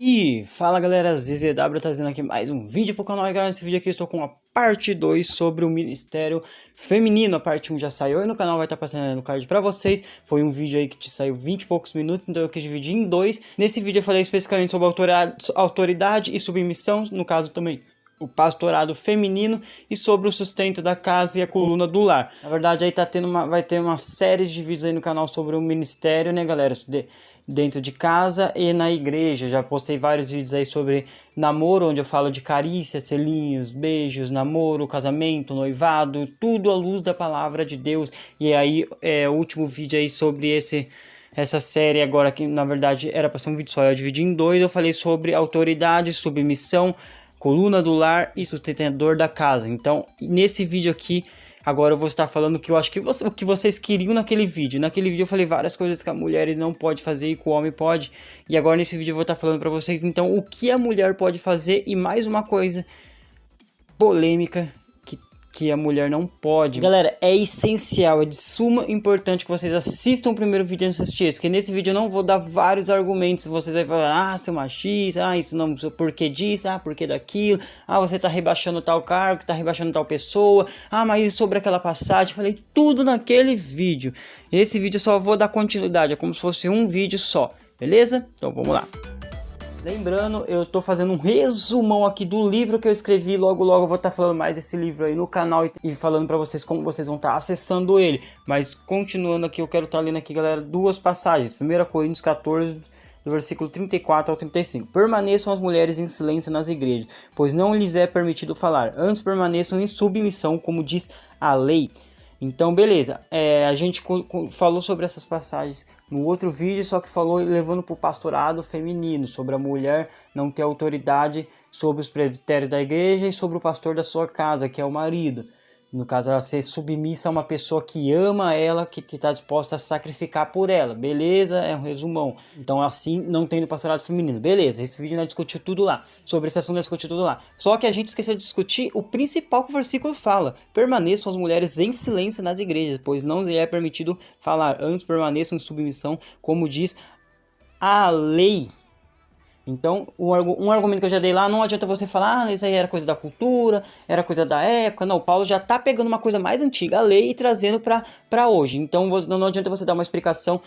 E fala galera, ZZW trazendo aqui mais um vídeo pro canal. E galera, nesse vídeo aqui eu estou com a parte 2 sobre o Ministério Feminino. A parte 1 já saiu aí no canal, vai estar passando no card pra vocês. Foi um vídeo aí que te saiu 20 e poucos minutos, então eu quis dividir em dois. Nesse vídeo eu falei especificamente sobre autoridade e submissão, no caso também o pastorado feminino, e sobre o sustento da casa e a coluna do lar. Na verdade aí vai ter uma série de vídeos aí no canal sobre o ministério, né galera, dentro de casa e na igreja. Já postei vários vídeos aí sobre namoro, onde eu falo de carícia, selinhos, beijos, namoro, casamento, noivado, tudo à luz da palavra de Deus. E aí o último vídeo aí sobre essa série agora, que na verdade era para ser um vídeo só, eu dividi em dois. Eu falei sobre autoridade, submissão, coluna do lar e sustentador da casa. Então, nesse vídeo aqui, agora eu vou estar falando que eu acho que o que vocês queriam naquele vídeo. Naquele vídeo eu falei várias coisas que a mulher não pode fazer e que o homem pode. E agora nesse vídeo eu vou estar falando para vocês, então, o que a mulher pode fazer. E mais uma coisa polêmica que a mulher não pode. Galera, é essencial, é de suma importância que vocês assistam o primeiro vídeo antes de assistir esse, porque nesse vídeo eu não vou dar vários argumentos. Vocês vão falar, seu machista, isso não, porquê disso, porquê daquilo, você tá rebaixando tal cargo, tá rebaixando tal pessoa, mas e sobre aquela passagem. Eu falei tudo naquele vídeo. Esse vídeo eu só vou dar continuidade, é como se fosse um vídeo só, beleza? Então vamos lá. Lembrando, eu tô fazendo um resumão aqui do livro que eu escrevi. Logo eu vou estar falando mais desse livro aí no canal e falando pra vocês como vocês vão estar acessando ele. Mas continuando aqui, eu quero estar lendo aqui, galera, duas passagens. 1 Coríntios 14, do versículo 34 ao 35. Permaneçam as mulheres em silêncio nas igrejas, pois não lhes é permitido falar. Antes permaneçam em submissão, como diz a lei. Então, beleza, a gente falou sobre essas passagens no outro vídeo, só que falou levando para o pastorado feminino, sobre a mulher não ter autoridade sobre os presbitérios da igreja e sobre o pastor da sua casa, que é o marido. No caso, ela ser submissa a uma pessoa que ama ela, que está disposta a sacrificar por ela. Beleza? É um resumão. Então, assim, não tem no pastorado feminino. Beleza, esse vídeo nós discutiu tudo lá. Sobre esse assunto nós discutiu tudo lá. Só que a gente esqueceu de discutir o principal que o versículo fala. Permaneçam as mulheres em silêncio nas igrejas, pois não lhe é permitido falar. Antes permaneçam em submissão, como diz a lei. Então, um argumento que eu já dei lá, não adianta você falar, isso aí era coisa da cultura, era coisa da época. Não, Paulo já está pegando uma coisa mais antiga, a lei, e trazendo para hoje. Então, não adianta você dar uma explicação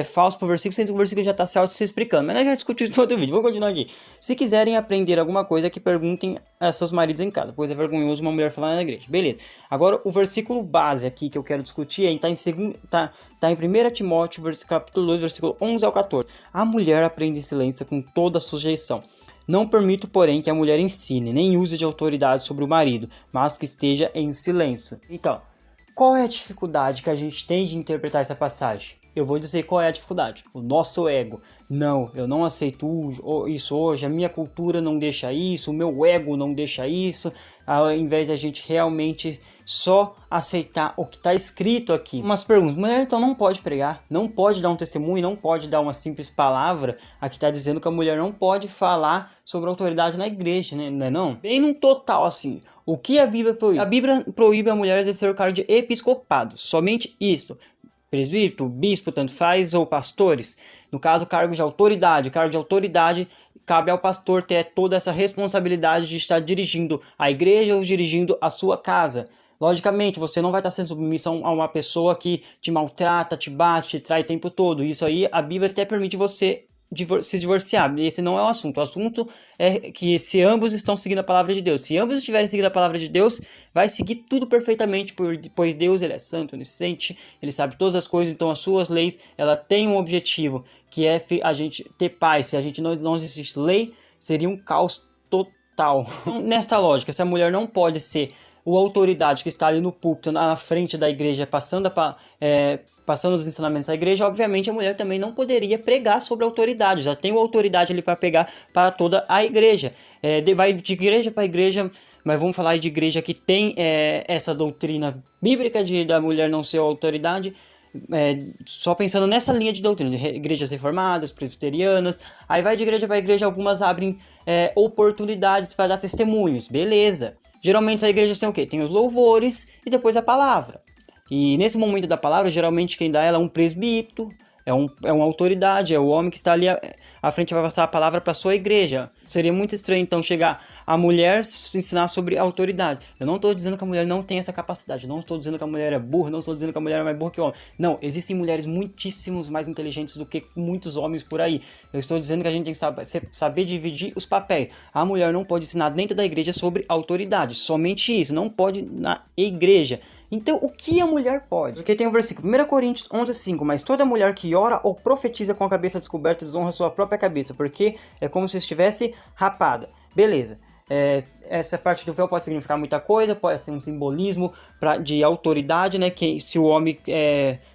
falsa para o versículo, sendo que o versículo já está se explicando. Mas nós já discutimos isso no outro vídeo, vamos continuar aqui. Se quiserem aprender alguma coisa, que perguntem a seus maridos em casa, pois é vergonhoso uma mulher falar na igreja. Beleza. Agora, o versículo base aqui que eu quero discutir está em 1 Timóteo, capítulo 2, versículo 11 ao 14. A mulher aprende em silêncio com toda a sujeição. Não permito, porém, que a mulher ensine, nem use de autoridade sobre o marido, mas que esteja em silêncio. Então, qual é a dificuldade que a gente tem de interpretar essa passagem? Eu vou dizer qual é a dificuldade. O nosso ego. Não, eu não aceito isso hoje, a minha cultura não deixa isso, o meu ego não deixa isso, ao invés de a gente realmente só aceitar o que está escrito aqui. Umas perguntas. Mulher então não pode pregar, não pode dar um testemunho, não pode dar uma simples palavra. Aqui está dizendo que a mulher não pode falar sobre autoridade na igreja, né? Não é não? Bem no total assim. O que a Bíblia proíbe? A Bíblia proíbe a mulher exercer o cargo de episcopado, somente isso. Presbítero, bispo, tanto faz, ou pastores. No caso, cargo de autoridade. O cargo de autoridade cabe ao pastor ter toda essa responsabilidade de estar dirigindo a igreja ou dirigindo a sua casa. Logicamente, você não vai estar sendo submissão a uma pessoa que te maltrata, te bate, te trai o tempo todo. Isso aí, a Bíblia até permite você se divorciar. Esse não é o assunto. O assunto é que se ambos estão seguindo a palavra de Deus. Se ambos estiverem seguindo a palavra de Deus, vai seguir tudo perfeitamente, pois Deus, ele é santo, onisciente, ele sabe todas as coisas. Então as suas leis, ela tem um objetivo, que é a gente ter paz. Se a gente não existisse lei, seria um caos total. Nesta lógica, se a mulher não pode ser a autoridade que está ali no púlpito, na frente da igreja, passando os ensinamentos da igreja, obviamente a mulher também não poderia pregar sobre a autoridade. Já tem uma autoridade ali para pegar para toda a igreja. Vai de igreja para igreja, mas vamos falar de igreja que tem essa doutrina bíblica da mulher não ser autoridade. Só pensando nessa linha de doutrina, de igrejas reformadas, presbiterianas, aí vai de igreja para igreja, algumas abrem oportunidades para dar testemunhos, beleza. Geralmente as igrejas têm o quê? Tem os louvores e depois a palavra. E nesse momento da palavra, geralmente quem dá ela é um presbítero, é uma autoridade, é o homem que está ali à frente, vai passar a palavra para sua igreja. Seria muito estranho, então, chegar a mulher se ensinar sobre autoridade. Eu não estou dizendo que a mulher não tem essa capacidade, eu não estou dizendo que a mulher é burra, não estou dizendo que a mulher é mais burra que o homem. Não, existem mulheres muitíssimos mais inteligentes do que muitos homens por aí. Eu estou dizendo que a gente tem que saber dividir os papéis. A mulher não pode ensinar dentro da igreja sobre autoridade, somente isso, não pode na igreja. Então, o que a mulher pode? Porque tem o versículo 1 Coríntios 11:5, mas toda mulher que ora ou profetiza com a cabeça descoberta desonra sua própria cabeça, porque é como se estivesse rapada. Beleza. Essa parte do véu pode significar muita coisa, pode ser um simbolismo de autoridade, né? Que se o homem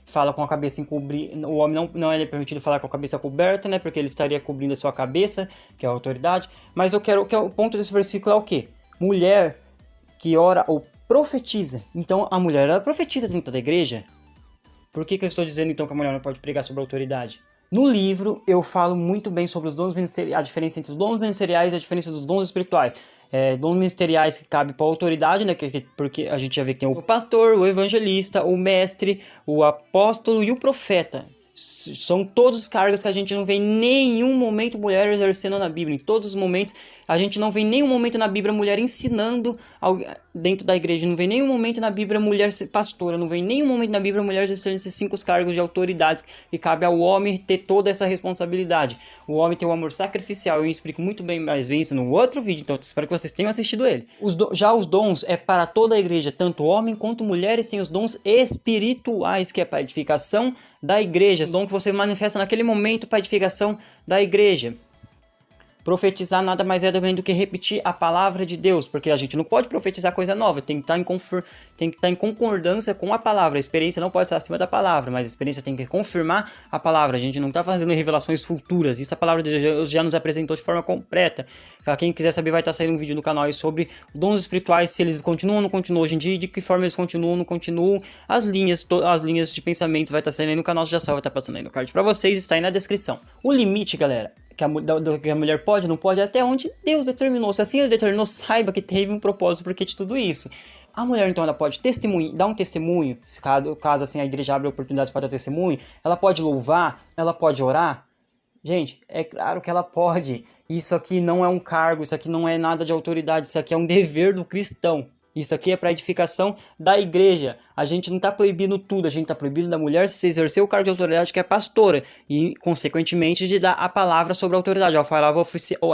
fala com a cabeça encoberta, o homem não é permitido falar com a cabeça coberta, né? Porque ele estaria cobrindo a sua cabeça, que é a autoridade. Mas o ponto desse versículo é o quê? Mulher que ora ou profetiza. Então a mulher, ela profetiza dentro da igreja? Por que eu estou dizendo então que a mulher não pode pregar sobre autoridade? No livro eu falo muito bem sobre os dons ministeriais, a diferença entre os dons ministeriais e a diferença dos dons espirituais. Dons ministeriais que cabem para a autoridade, né? Porque a gente já vê que tem o pastor, o evangelista, o mestre, o apóstolo e o profeta. São todos os cargos que a gente não vê em nenhum momento mulher exercendo na Bíblia. Em todos os momentos, a gente não vê em nenhum momento na Bíblia mulher ensinando dentro da igreja. Não vê em nenhum momento na Bíblia mulher ser pastora. Não vê em nenhum momento na Bíblia mulher exercendo esses 5 cargos de autoridades que cabe ao homem ter toda essa responsabilidade. O homem tem o amor sacrificial. Eu explico muito mais bem isso no outro vídeo, então espero que vocês tenham assistido ele. Já os dons é para toda a igreja, tanto homem quanto mulheres têm os dons espirituais, que é para a edificação da igreja. Os dons que você manifesta naquele momento para a edificação da igreja. Profetizar nada mais é também do que repetir a palavra de Deus, porque a gente não pode profetizar coisa nova, tem que estar em concordância com a palavra. A experiência não pode estar acima da palavra, mas a experiência tem que confirmar a palavra. A gente não está fazendo revelações futuras, isso a palavra de Deus já nos apresentou de forma completa. Pra quem quiser saber, vai estar saindo um vídeo no canal aí sobre dons espirituais, se eles continuam ou não continuam hoje em dia, de que forma eles continuam ou não continuam, as linhas de pensamentos vai estar saindo aí no canal, já vai estar passando aí no card pra vocês, está aí na descrição. O limite, galera, que a mulher pode, não pode, até onde Deus determinou. Se assim ele determinou, saiba que teve um propósito porque de tudo isso. A mulher, então, ela pode dar um testemunho, caso assim a igreja abre oportunidades para dar testemunho, ela pode louvar, ela pode orar. Gente, é claro que ela pode. Isso aqui não é um cargo, isso aqui não é nada de autoridade, isso aqui é um dever do cristão. Isso aqui é para edificação da igreja. A gente não está proibindo tudo, a gente está proibindo da mulher se exercer o cargo de autoridade que é pastora e, consequentemente, de dar a palavra sobre a autoridade, a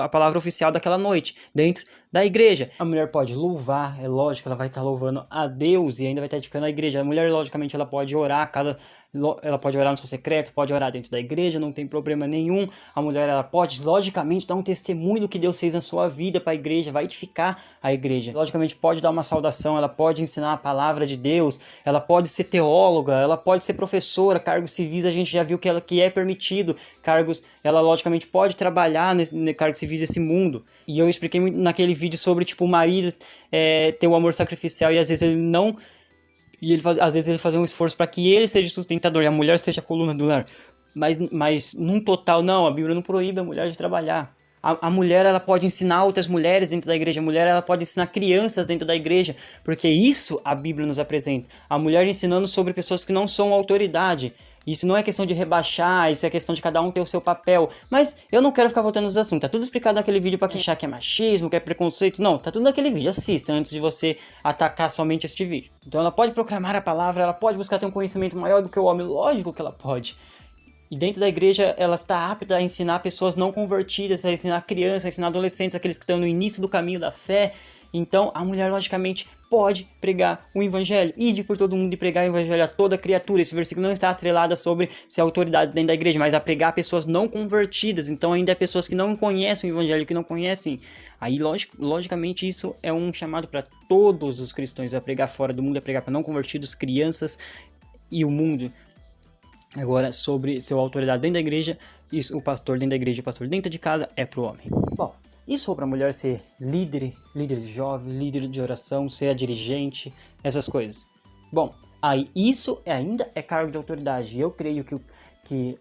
palavra oficial daquela noite, dentro da igreja. A mulher pode louvar, é lógico, ela vai estar louvando a Deus e ainda vai estar edificando a igreja. A mulher, logicamente, ela pode orar, ela pode orar no seu secreto, pode orar dentro da igreja, não tem problema nenhum. A mulher, ela pode, logicamente, dar um testemunho do que Deus fez na sua vida para a igreja, vai edificar a igreja. Logicamente, pode dar uma saudação, ela pode ensinar a palavra de Deus, ela pode ser teóloga, ela pode ser professora, cargos civis a gente já viu que é permitido, ela logicamente pode trabalhar nesse cargos civis desse mundo. E eu expliquei naquele vídeo sobre, tipo, o marido ter o amor sacrificial e às vezes ele não... às vezes ele fazer um esforço para que ele seja sustentador e a mulher seja a coluna do lar. Mas num total, não, a Bíblia não proíbe a mulher de trabalhar. A mulher, ela pode ensinar outras mulheres dentro da igreja. A mulher, ela pode ensinar crianças dentro da igreja. Porque isso a Bíblia nos apresenta. A mulher ensinando sobre pessoas que não são autoridade. Isso não é questão de rebaixar, isso é questão de cada um ter o seu papel. Mas eu não quero ficar voltando nos assuntos. Tá tudo explicado naquele vídeo pra quem achar que é machismo, que é preconceito. Não, tá tudo naquele vídeo. Assista antes de você atacar somente este vídeo. Então ela pode proclamar a palavra, ela pode buscar ter um conhecimento maior do que o homem. Lógico que ela pode. E dentro da igreja, ela está apta a ensinar pessoas não convertidas, a ensinar crianças, a ensinar adolescentes, aqueles que estão no início do caminho da fé. Então, a mulher, logicamente, pode pregar o evangelho. Ide por todo mundo e pregar o evangelho a toda criatura. Esse versículo não está atrelado sobre ser autoridade dentro da igreja, mas a pregar pessoas não convertidas. Então, ainda é pessoas que não conhecem o evangelho, que não conhecem. Aí, logicamente, isso é um chamado para todos os cristãos, a pregar fora do mundo, a pregar para não convertidos, crianças e o mundo. Agora, sobre sua autoridade dentro da igreja, isso, o pastor dentro da igreja e o pastor dentro de casa é pro homem. Bom, e sobre a mulher ser líder de jovem, líder de oração, ser a dirigente, essas coisas. Bom, aí isso ainda é cargo de autoridade. Eu creio que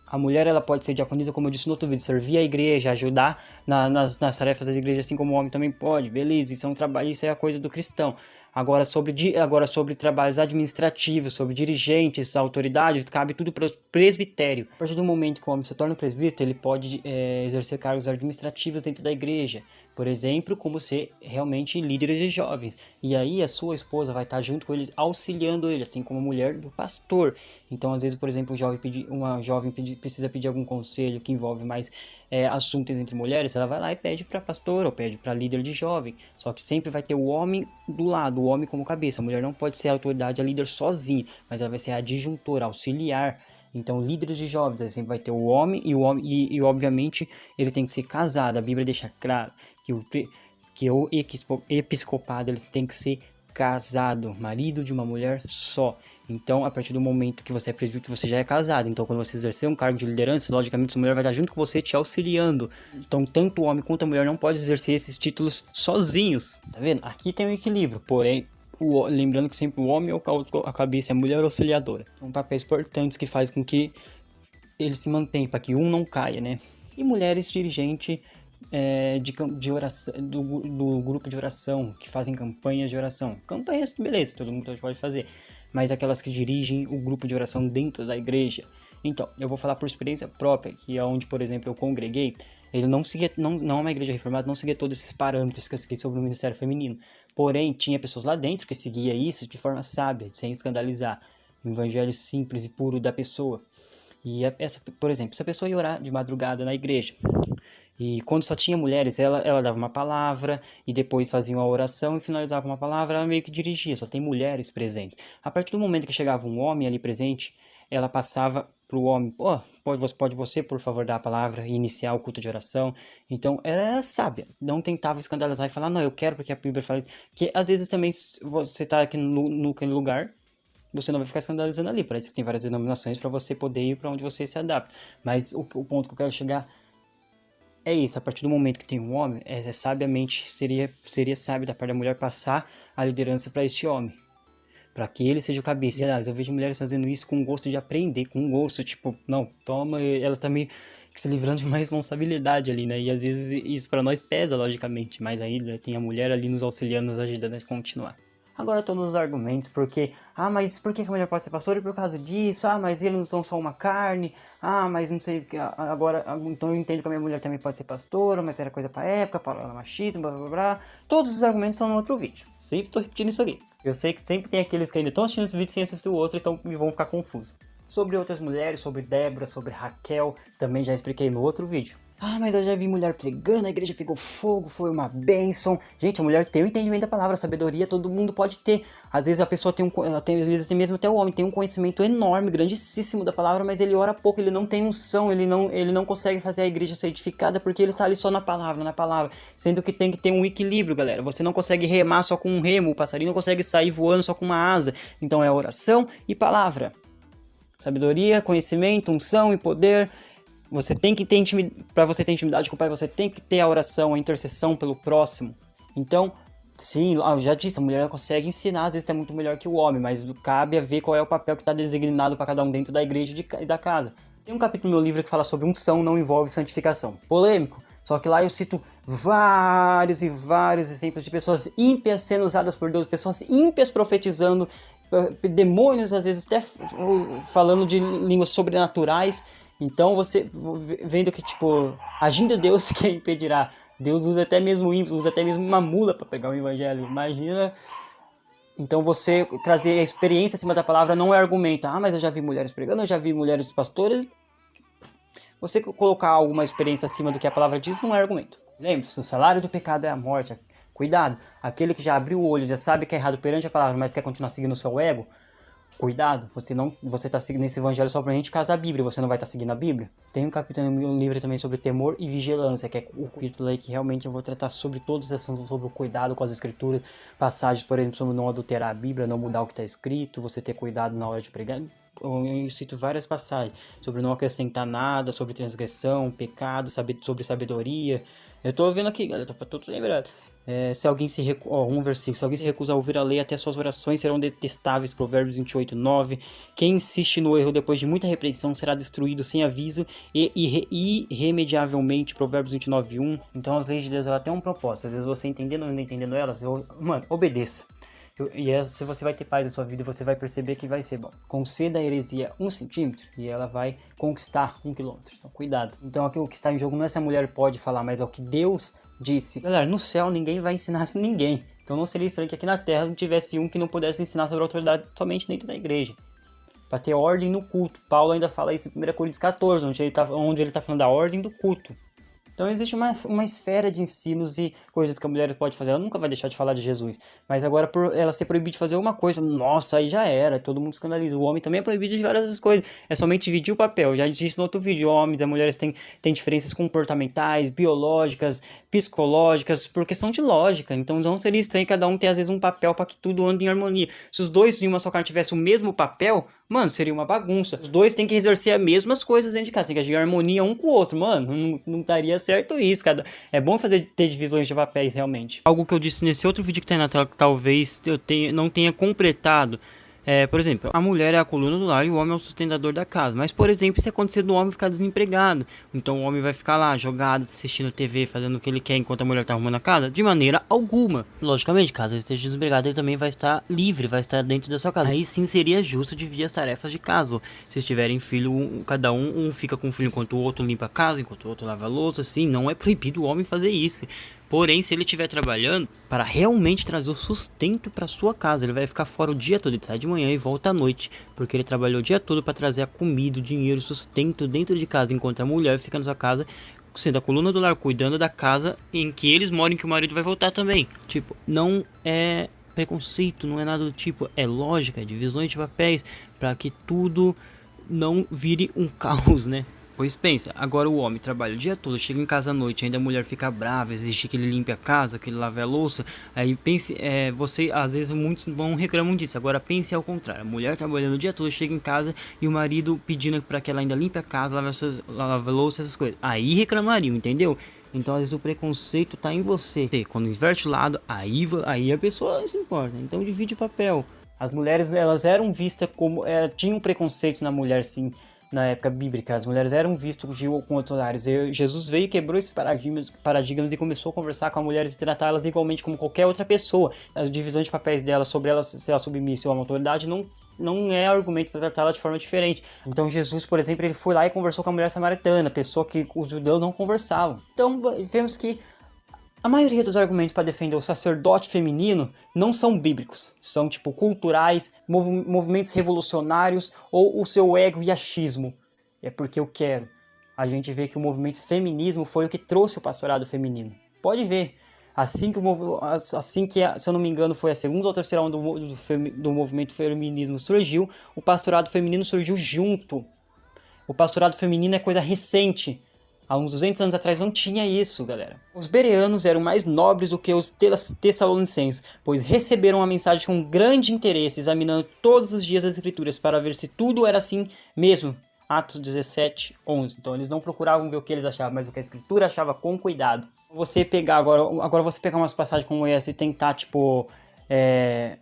a mulher, ela pode ser diaconisa, como eu disse no outro vídeo, servir a igreja, ajudar nas tarefas das igrejas, assim como o homem também pode, beleza, isso é um trabalho, isso é a coisa do cristão. Agora sobre trabalhos administrativos, sobre dirigentes, autoridades, cabe tudo para o presbitério. A partir do momento que o homem se torna presbítero, ele pode exercer cargos administrativos dentro da igreja. Por exemplo, como ser realmente líder de jovens. E aí a sua esposa vai estar junto com eles, auxiliando ele, assim como a mulher do pastor. Então, às vezes, por exemplo, uma jovem precisa pedir algum conselho que envolve mais assuntos entre mulheres, ela vai lá e pede para pastor ou pede para líder de jovem. Só que sempre vai ter o homem do lado, o homem como cabeça. A mulher não pode ser a autoridade, a líder sozinha, mas ela vai ser a adjuntora, auxiliar. Então, líderes de jovens, aí sempre vai ter o homem e obviamente ele tem que ser casado. A Bíblia deixa claro que o episcopado ele tem que ser casado, marido de uma mulher só. Então, a partir do momento que você é presbítero, você já é casado. Então, quando você exercer um cargo de liderança, logicamente, sua mulher vai estar junto com você, te auxiliando. Então, tanto o homem quanto a mulher não podem exercer esses títulos sozinhos. Tá vendo? Aqui tem um equilíbrio, porém, lembrando que sempre o homem é a cabeça, a mulher é a auxiliadora. São papéis importantes que fazem com que ele se mantenha, para que um não caia, né? E mulheres dirigentes de oração, do grupo de oração, que fazem campanhas de oração. Campanhas, beleza, todo mundo pode fazer. Mas aquelas que dirigem o grupo de oração dentro da igreja. Então, eu vou falar por experiência própria, que é onde, por exemplo, eu congreguei. Ele não seguia, não é uma igreja reformada, não seguia todos esses parâmetros que eu segui sobre o ministério feminino. Porém, tinha pessoas lá dentro que seguia isso de forma sábia, sem escandalizar. O evangelho simples e puro da pessoa. E por exemplo, se a pessoa ia orar de madrugada na igreja, e quando só tinha mulheres, ela dava uma palavra, e depois fazia uma oração e finalizava com uma palavra, ela meio que dirigia, só tem mulheres presentes. A partir do momento que chegava um homem ali presente, ela passava para o homem, pode você, por favor, dar a palavra e iniciar o culto de oração. Então, era sábia, não tentava escandalizar e falar, não, eu quero porque a Bíblia fala isso. Que às vezes também você está aqui no lugar, você não vai ficar escandalizando ali, parece que tem várias denominações para você poder ir para onde você se adapta. Mas o ponto que eu quero chegar é isso, a partir do momento que tem um homem, sabiamente, seria sábio da parte da mulher passar a liderança para este homem, para que ele seja o cabeça. E, aliás, eu vejo mulheres fazendo isso com gosto de aprender, com gosto, tipo, não, toma, ela tá meio que se livrando de uma responsabilidade ali, né? E às vezes isso para nós pesa, logicamente, mas aí tem a mulher ali nos auxiliando, nos ajudando a continuar. Agora todos os argumentos, porque, mas por que a mulher pode ser pastora? E por causa disso, mas eles não são só uma carne, mas não sei, agora, então eu entendo que a minha mulher também pode ser pastora, mas era coisa pra época, palavra machista, blá blá blá. Todos os argumentos estão no outro vídeo, sempre tô repetindo isso aqui. Eu sei que sempre tem aqueles que ainda estão assistindo esse vídeo sem assistir o outro, então vão ficar confusos. Sobre outras mulheres, sobre Débora, sobre Raquel, também já expliquei no outro vídeo. Mas eu já vi mulher pregando, a igreja pegou fogo, foi uma bênção. Gente, a mulher tem o entendimento da palavra, a sabedoria todo mundo pode ter. Às vezes a pessoa às vezes mesmo até o homem tem um conhecimento enorme, grandíssimo da palavra, mas ele ora pouco, ele não tem unção, ele não consegue fazer a igreja ser edificada porque ele tá ali só na palavra. Sendo que tem que ter um equilíbrio, galera. Você não consegue remar só com um remo, o passarinho não consegue sair voando só com uma asa. Então é oração e palavra. Sabedoria, conhecimento, unção e poder. Você tem que ter para você ter intimidade com o Pai, você tem que ter a oração, a intercessão pelo próximo. Então, sim, eu já disse, a mulher consegue ensinar, às vezes é muito melhor que o homem, mas cabe a ver qual é o papel que está designado para cada um dentro da igreja e da casa. Tem um capítulo no meu livro que fala sobre unção não envolve santificação. Polêmico, só que lá eu cito vários e vários exemplos de pessoas ímpias sendo usadas por Deus, pessoas ímpias profetizando, demônios às vezes até falando de línguas sobrenaturais. Então você vendo que agindo Deus, quem impedirá? Deus usa até mesmo ímpios, usa até mesmo uma mula para pegar o evangelho, imagina. Então você trazer a experiência acima da palavra não é argumento. Mas eu já vi mulheres pregando, eu já vi mulheres pastoras. Você colocar alguma experiência acima do que a palavra diz não é argumento. Lembre-se, o salário do pecado é a morte. Cuidado, aquele que já abriu o olho, já sabe que é errado perante a palavra, mas quer continuar seguindo o seu ego, cuidado, você está seguindo esse evangelho só pra gente casar a Bíblia, você não vai estar seguindo a Bíblia? Tem um capítulo no meu livro também sobre temor e vigilância, que é o capítulo aí que realmente eu vou tratar sobre todos os assuntos, sobre o cuidado com as escrituras, passagens, por exemplo, sobre não adulterar a Bíblia, não mudar o que está escrito, você ter cuidado na hora de pregar. Eu cito várias passagens sobre não acrescentar nada, sobre transgressão, pecado, sobre sabedoria. Eu tô vendo aqui, galera, pra todos lembrado. Se alguém se recusa a ouvir a lei, até suas orações serão detestáveis. Provérbios 28, 9. Quem insiste no erro depois de muita repreensão será destruído sem aviso e irremediavelmente. Provérbios 29, 1. Então as leis de Deus ela tem um propósito. Às vezes você entendendo ou não entendendo elas, obedeça. Se você vai ter paz na sua vida, você vai perceber que vai ser bom. Conceda a heresia 1 centímetro e ela vai conquistar 1 quilômetro. Então cuidado. Então aqui o que está em jogo não é se a mulher pode falar, mas é o que Deus disse. Galera, no céu ninguém vai ensinar ninguém. Então não seria estranho que aqui na terra não tivesse um que não pudesse ensinar sobre a autoridade somente dentro da igreja. Para ter ordem no culto. Paulo ainda fala isso em 1 Coríntios 14, onde ele tá falando da ordem do culto. Então existe uma esfera de ensinos e coisas que a mulher pode fazer. Ela nunca vai deixar de falar de Jesus. Mas agora, por ela ser proibida de fazer uma coisa, nossa, aí já era. Todo mundo escandaliza. O homem também é proibido de várias coisas. É somente dividir o papel. Já disse no outro vídeo, homens e mulheres têm diferenças comportamentais, biológicas, psicológicas, por questão de lógica. Então não seria estranho cada um ter às vezes um papel para que tudo ande em harmonia. Se os dois em uma só carne tivessem o mesmo papel, mano, seria uma bagunça. Os dois têm que exercer as mesmas coisas dentro de casa. Tem que agir em harmonia um com o outro. Mano, não daria certo isso. É bom ter divisões de papéis, realmente. Algo que eu disse nesse outro vídeo que tá aí na tela, que talvez eu não tenha completado. Por exemplo, a mulher é a coluna do lar e o homem é o sustentador da casa. Mas, por exemplo, se acontecer do homem ficar desempregado, então o homem vai ficar lá, jogado, assistindo TV, fazendo o que ele quer enquanto a mulher tá arrumando a casa? De maneira alguma. Logicamente, caso ele esteja desempregado, ele também vai estar livre, vai estar dentro da sua casa. Aí sim seria justo dividir as tarefas de casa. Se tiverem filho, cada um fica com o filho enquanto o outro limpa a casa, enquanto o outro lava a louça. Assim, não é proibido o homem fazer isso. Porém, se ele estiver trabalhando para realmente trazer o sustento para sua casa, ele vai ficar fora o dia todo, ele sai de manhã e volta à noite, porque ele trabalhou o dia todo para trazer a comida, o dinheiro, o sustento dentro de casa, enquanto a mulher fica na sua casa, sendo a coluna do lar, cuidando da casa em que eles moram, que o marido vai voltar também. Tipo, não é preconceito, não é nada do tipo, é lógica, é divisões de papéis, para que tudo não vire um caos, né? Pois pensa, agora o homem trabalha o dia todo, chega em casa à noite, ainda a mulher fica brava, exige que ele limpe a casa, que ele lave a louça. Aí pense, você, às vezes muitos vão reclamam disso. Agora pense ao contrário, a mulher trabalhando o dia todo, chega em casa e o marido pedindo para que ela ainda limpe a casa, lave a louça, essas coisas. Aí reclamariam, entendeu? Então às vezes o preconceito tá em você. Quando inverte o lado, aí a pessoa se importa. Então divide o papel. As mulheres, elas eram vistas como, tinham preconceitos na mulher, sim. Na época bíblica, as mulheres eram vistas com outros olhares. Jesus veio e quebrou esses paradigmas e começou a conversar com as mulheres e tratá-las igualmente como qualquer outra pessoa. As divisões de papéis delas sobre elas ser a submissa ou a autoridade não é argumento para tratá-la de forma diferente. Então Jesus, por exemplo, ele foi lá e conversou com a mulher samaritana, pessoa que os judeus não conversavam. Então vemos que a maioria dos argumentos para defender o sacerdote feminino não são bíblicos, são tipo culturais, movimentos revolucionários ou o seu ego e achismo. É porque eu quero. A gente vê que o movimento feminismo foi o que trouxe o pastorado feminino. Pode ver. Assim que, se eu não me engano, foi a segunda ou terceira onda do movimento feminismo surgiu, o pastorado feminino surgiu junto. O pastorado feminino é coisa recente. Há uns 200 anos atrás não tinha isso, galera. Os bereanos eram mais nobres do que os tessalonicenses, pois receberam a mensagem com grande interesse, examinando todos os dias as escrituras para ver se tudo era assim mesmo. Atos 17, 11. Então eles não procuravam ver o que eles achavam, mas o que a escritura achava com cuidado. Você pegar agora você pegar umas passagens como essa e tentar, tipo,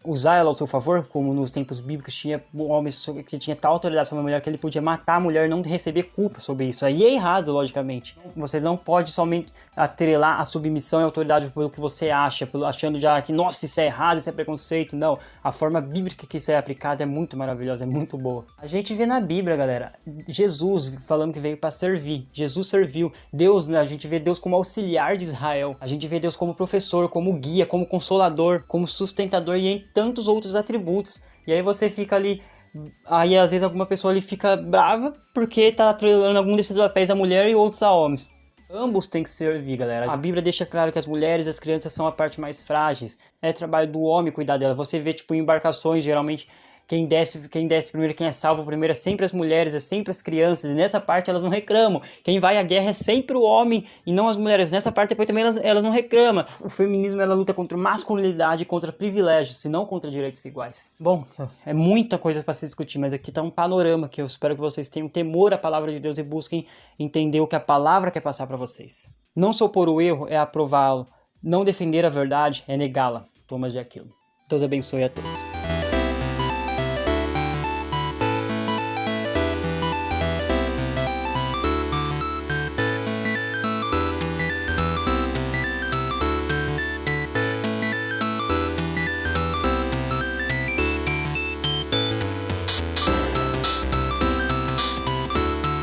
usar ela ao seu favor, como nos tempos bíblicos tinha homens que tinha tal autoridade sobre a mulher que ele podia matar a mulher e não receber culpa sobre isso. Aí é errado, logicamente. Você não pode somente atrelar a submissão e a autoridade pelo que você acha, achando já que, nossa, isso é errado, isso é preconceito. Não, a forma bíblica que isso é aplicado é muito maravilhosa, é muito boa. A gente vê na Bíblia, galera, Jesus falando que veio para servir. Jesus serviu. Deus, né, a gente vê Deus como auxiliar de Israel. A gente vê Deus como professor, como guia, como consolador, como sustentador e em tantos outros atributos. E aí você fica ali, aí às vezes alguma pessoa ali fica brava porque tá atrelando algum desses papéis a mulher e outros a homens. Ambos têm que servir, galera. A Bíblia deixa claro que as mulheres e as crianças são a parte mais frágeis. É trabalho do homem cuidar dela. Você vê, tipo, em embarcações, geralmente quem desce primeiro, quem é salvo primeiro é sempre as mulheres, é sempre as crianças, e nessa parte elas não reclamam. Quem vai à guerra é sempre o homem e não as mulheres. Nessa parte depois também elas não reclamam. O feminismo, ela luta contra masculinidade, contra privilégios, e não contra direitos iguais. Bom, é muita coisa para se discutir, mas aqui tá um panorama que eu espero que vocês tenham temor à palavra de Deus e busquem entender o que a palavra quer passar para vocês. Não se opor ao erro é aprová-lo. Não defender a verdade é negá-la. Thomas de Aquino. Deus abençoe a todos.